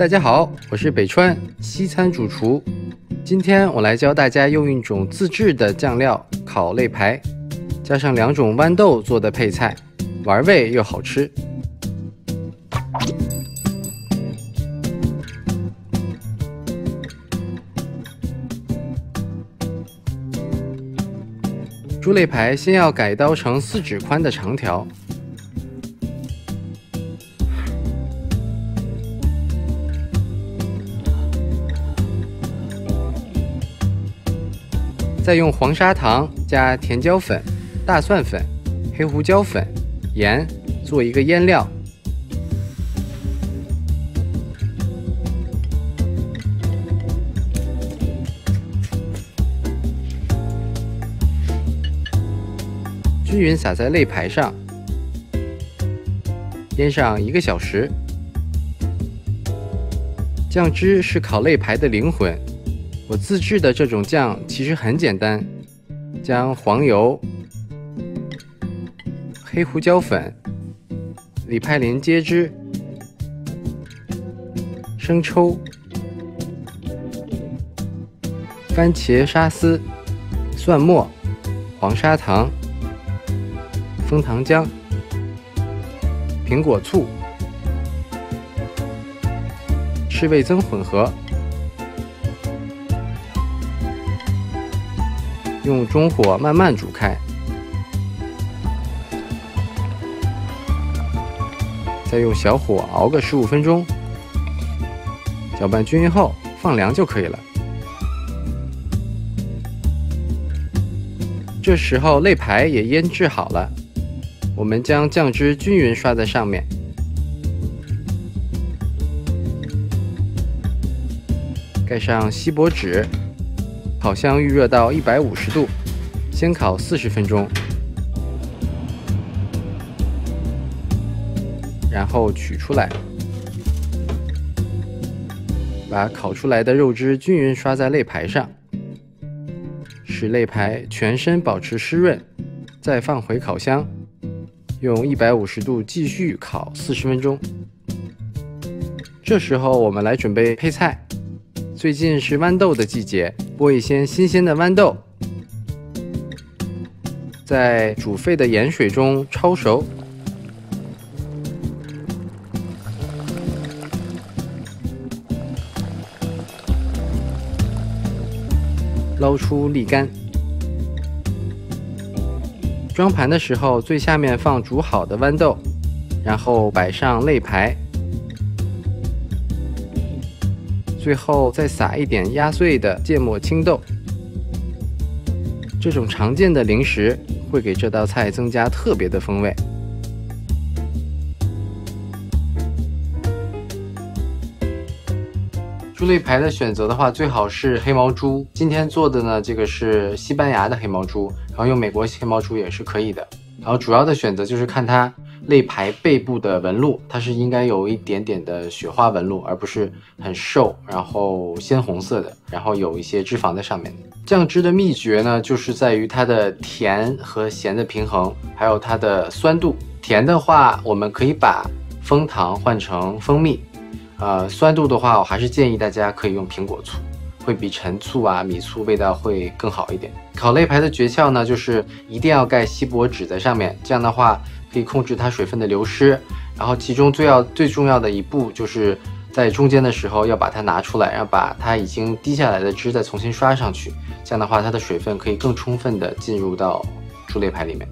大家好，我是北川西餐主厨。今天我来教大家用一种自制的酱料烤肋排，加上2种豌豆做的配菜，玩味又好吃。猪肋排先要改刀成4指宽的长条，再用黄砂糖加甜椒粉、大蒜粉、黑胡椒粉、盐做一个腌料。均匀撒在肋排上，腌上1个小时。酱汁是烤肋排的灵魂。我自制的这种酱其实很简单，将黄油、黑胡椒粉、李派林椰汁、生抽、番茄沙司、蒜末、黄砂糖、枫糖浆、苹果醋、赤味增混合，用中火慢慢煮开，再用小火熬个15分钟，搅拌均匀后放凉就可以了。这时候肋排也腌制好了，我们将酱汁均匀刷在上面，盖上锡箔纸，烤箱预热到150度，先烤40分钟，然后取出来，把烤出来的肉汁均匀刷在肋排上，使肋排全身保持湿润，再放回烤箱，用150度继续烤40分钟。这时候我们来准备配菜。最近是豌豆的季节，剥一些新鲜的豌豆，在煮沸的盐水中焯熟，捞出沥干。装盘的时候，最下面放煮好的豌豆，然后摆上肋排，最后再撒一点压碎的芥末青豆。这种常见的零食会给这道菜增加特别的风味。猪肋排的选择的话，最好是黑毛猪。今天做的呢，这个是西班牙的黑毛猪，然后用美国黑毛猪也是可以的。然后主要的选择就是看它肋排背部的纹路，它是应该有一点点的雪花纹路，而不是很瘦，然后鲜红色的，然后有一些脂肪在上面。酱汁的秘诀呢，就是在于它的甜和咸的平衡，还有它的酸度。甜的话，我们可以把枫糖换成蜂蜜，酸度的话，我还是建议大家可以用苹果醋，会比陈醋啊、米醋味道会更好一点。烤肋排的诀窍呢，就是一定要盖锡箔纸在上面，这样的话可以控制它水分的流失。然后其中最重要的一步就是在中间的时候要把它拿出来，然后把它已经滴下来的汁再重新刷上去，这样的话它的水分可以更充分的进入到猪肋排里面。